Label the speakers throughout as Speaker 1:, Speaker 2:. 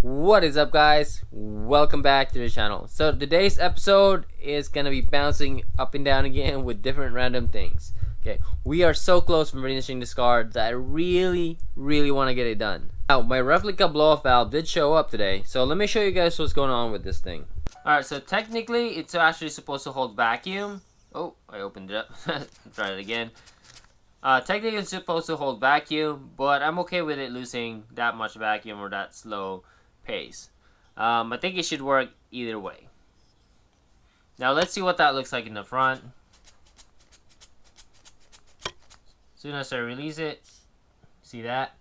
Speaker 1: What is up, guys? Welcome back to the channel. So today's episode is gonna be bouncing up and down again with different random things. Okay, we are so close from finishing this card that I really want to get it done. Now, my replica blow-off valve did show up today, so let me show you guys what's going on with this thing. Alright, so technically it's actually supposed to hold vacuum. Oh, I opened it up. Try it again. Technically it's supposed to hold vacuum, but I'm okay with it losing that much vacuum or that slow pace. I think it should work either way. Now let's see what that looks like in the front. As soon as I release it, see that?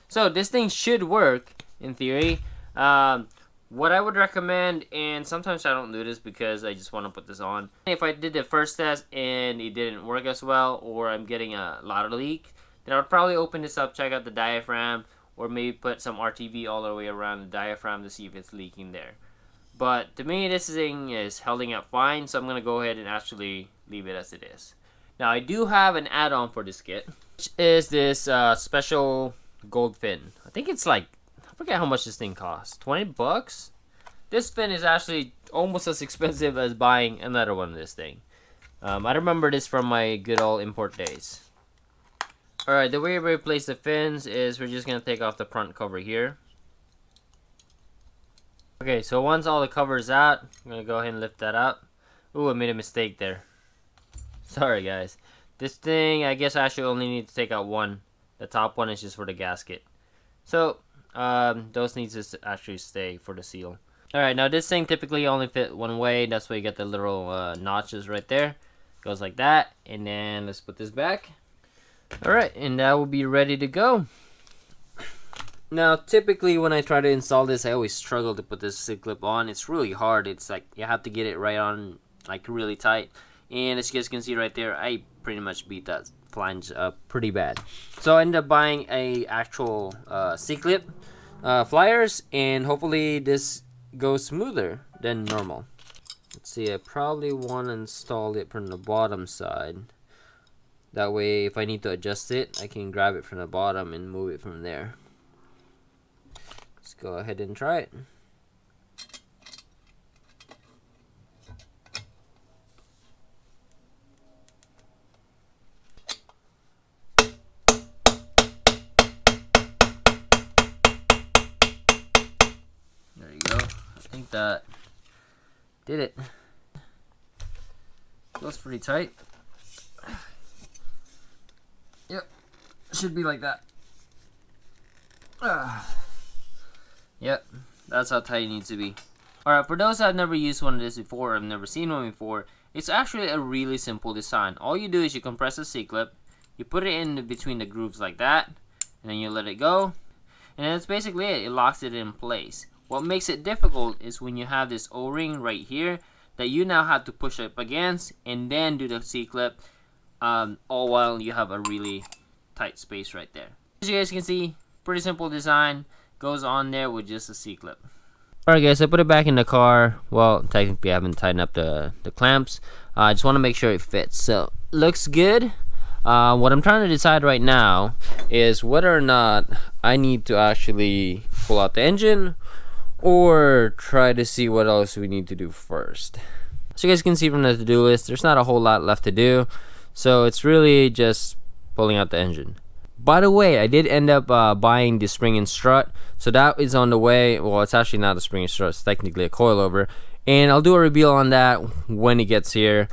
Speaker 1: So this thing should work in theory. What I would recommend, and sometimes I don't do this because I just want to put this on. If I did the first test and it didn't work as well, or I'm getting a lot of leak, then I would probably open this up, check out the diaphragm, or maybe put some RTV all the way around the diaphragm to see if it's leaking there. But to me, this thing is holding up fine, so I'm going to go ahead and actually leave it as it is. Now, I do have an add-on for this kit, which is this special gold fin. I think it's like, I forget how much this thing costs, 20 bucks? This fin is actually almost as expensive as buying another one of this thing. I remember this from my good old import days. Alright, the way we replace the fins is we're just going to take off the front cover here. Okay, so once all the cover is out, I'm going to go ahead and lift that up. Ooh, I made a mistake there. Sorry, guys. This thing, I guess I actually only need to take out one. The top one is just for the gasket. So, those need to actually stay for the seal. Alright, now this thing typically only fit one way. That's why you get the little notches right there. Goes like that. And then let's put this back. Alright, and that will be ready to go. Now, typically when I try to install this, I always struggle to put this clip on. It's really hard. It's like you have to get it right on, like really tight. And as you guys can see right there, I pretty much beat that flange up pretty bad. So I ended up buying a actual C-clip flyers, and hopefully this goes smoother than normal. Let's see, I probably want to install it from the bottom side. That way, if I need to adjust it, I can grab it from the bottom and move it from there. Let's go ahead and try it. There you go. I think that did it. Feels pretty tight. Yep, should be like that. Yep, that's how tight it needs to be. Alright, for those that have never used one of this before, or have never seen one before, it's actually a really simple design. All you do is you compress the C-clip, you put it in between the grooves like that, and then you let it go, and that's basically it. It locks it in place. What makes it difficult is when you have this O-ring right here that you now have to push up against and then do the C-clip, all while you have a really tight space right there. As you guys can see, pretty simple design, goes on there with just a C-clip. Alright guys, I put it back in the car. Well, technically I haven't tightened up the clamps. I just want to make sure it fits. So, looks good. What I'm trying to decide right now is whether or not I need to actually pull out the engine or try to see what else we need to do first. So you guys can see from the to-do list, there's not a whole lot left to do. So it's really just pulling out the engine. By the way, I did end up buying the spring and strut. So that is on the way. Well, it's actually not a spring and strut. It's technically a coilover. And I'll do a reveal on that when it gets here.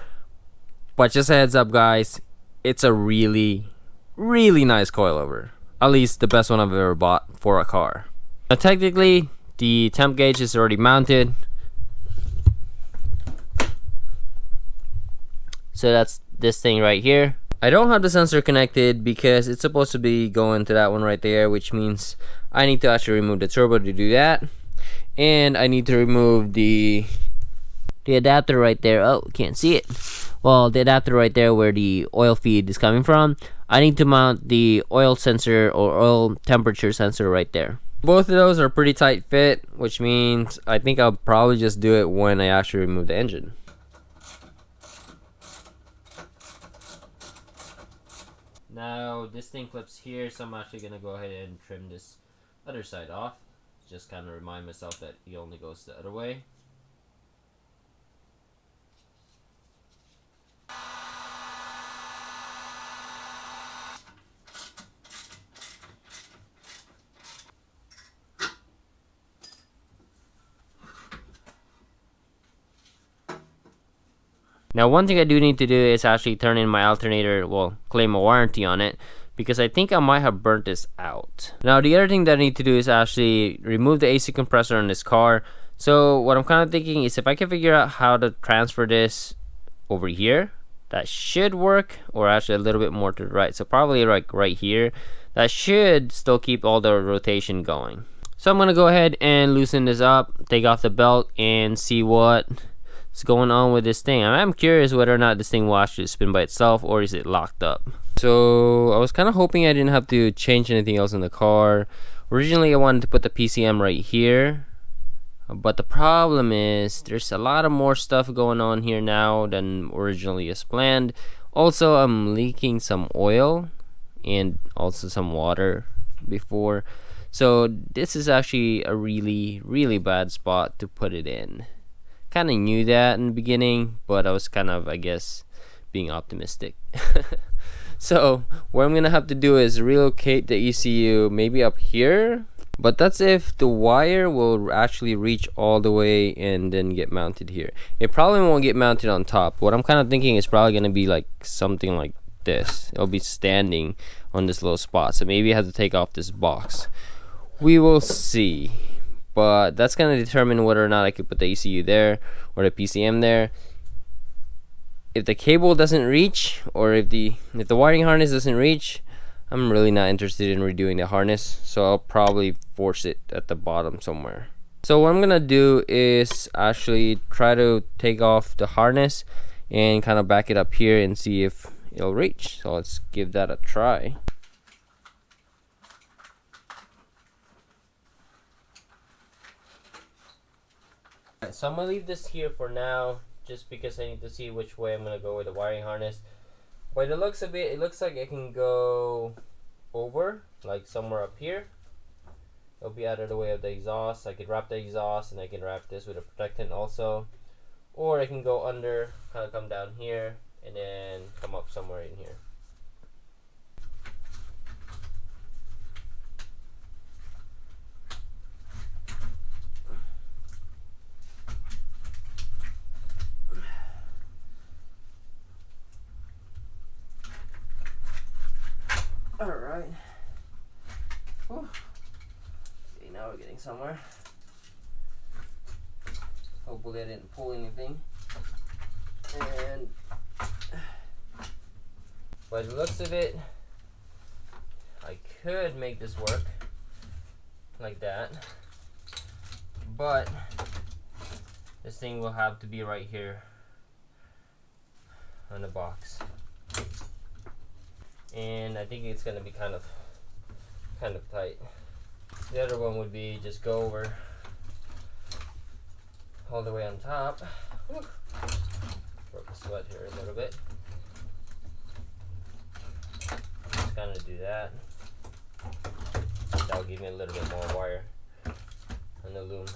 Speaker 1: But just a heads up, guys. It's a really nice coilover. At least the best one I've ever bought for a car. Now, technically, the temp gauge is already mounted. So that's this thing right here. I don't have the sensor connected because it's supposed to be going to that one right there, which means I need to actually remove the turbo to do that. And I need to remove the adapter right there. Oh, can't see it. Well, the adapter right there where the oil feed is coming from. I need to mount the oil sensor or oil temperature sensor right there. Both of those are pretty tight fit, which means I think I'll probably just do it when I actually remove the engine. Now this thing clips here, so I'm actually gonna go ahead and trim this other side off. Just kind of remind myself that he only goes the other way. Now, one thing I do need to do is actually turn in my alternator, well, claim a warranty on it, because I think I might have burnt this out. Now, the other thing that I need to do is actually remove the AC compressor on this car. So what I'm kind of thinking is if I can figure out how to transfer this over here, that should work, or actually a little bit more to the right. So probably like right here, that should still keep all the rotation going. So I'm gonna go ahead and loosen this up, take off the belt, and see what's going on with this thing. I'm curious whether or not this thing will actually spin by itself, or is it locked up. So I was kind of hoping I didn't have to change anything else in the car. Originally I wanted to put the PCM right here, but the problem is there's a lot of more stuff going on here now than originally as planned. Also, I'm leaking some oil and also some water before, so this is actually a really bad spot to put it in. Kind of knew that in the beginning, but I was kind of, I guess, being optimistic. So what I'm gonna have to do is relocate the ECU maybe up here, but that's if the wire will actually reach all the way and then get mounted here. It probably won't get mounted on top. What I'm kind of thinking is probably gonna be like something like this. It'll be standing on this little spot, so maybe I have to take off this box. We will see, but that's gonna determine whether or not I could put the ECU there or the PCM there. If the cable doesn't reach, or if the wiring harness doesn't reach, I'm really not interested in redoing the harness, so I'll probably force it at the bottom somewhere. So what I'm gonna do is actually try to take off the harness and kind of back it up here and see if it'll reach. So let's give that a try. So I'm gonna leave this here for now, just because I need to see which way I'm gonna go with the wiring harness. By the looks of it, it looks like I can go over, like somewhere up here. It'll be out of the way of the exhaust. I could wrap the exhaust, and I can wrap this with a protectant also. Or I can go under, kind of come down here, and then come up somewhere in here. Alright. See, now we're getting somewhere. Hopefully I didn't pull anything. And by the looks of it, I could make this work like that. But this thing will have to be right here on the box. And I think it's gonna be kind of tight. The other one would be just go over all the way on top. Broke a sweat here a little bit. Just kind of do that. That'll give me a little bit more wire on the loom.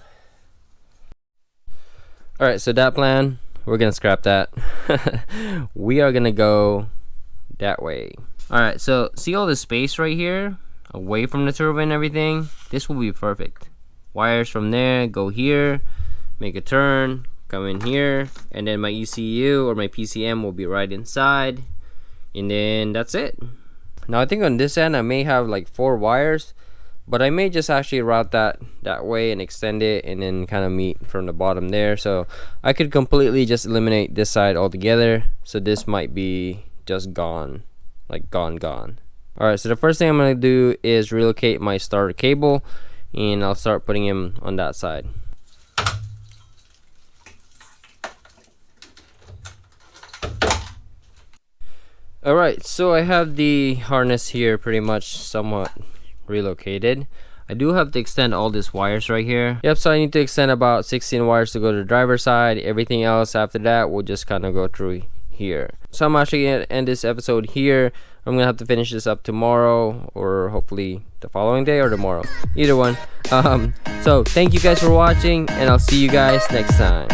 Speaker 1: Alright, so that plan, we're gonna scrap that. We are gonna go that way. Alright, so see all the space right here away from the turbo and everything? This will be perfect. Wires from there go here, make a turn, come in here, and then my ECU or my PCM will be right inside, and then that's it. Now I think on this end I may have like 4 wires, but I may just actually route that way and extend it, and then kind of meet from the bottom there. So I could completely just eliminate this side altogether, so this might be just gone, like gone. Alright, so the first thing I'm going to do is relocate my starter cable, and I'll start putting him on that side. Alright, so I have the harness here pretty much somewhat relocated. I do have to extend all these wires right here. Yep, so I need to extend about 16 wires to go to the driver's side. Everything else after that will just kind of go through here. So I'm actually gonna end this episode here.
Speaker 2: I'm gonna have to finish this up tomorrow, or hopefully the following day or tomorrow, either one. So thank you guys for watching, and I'll see you guys next time.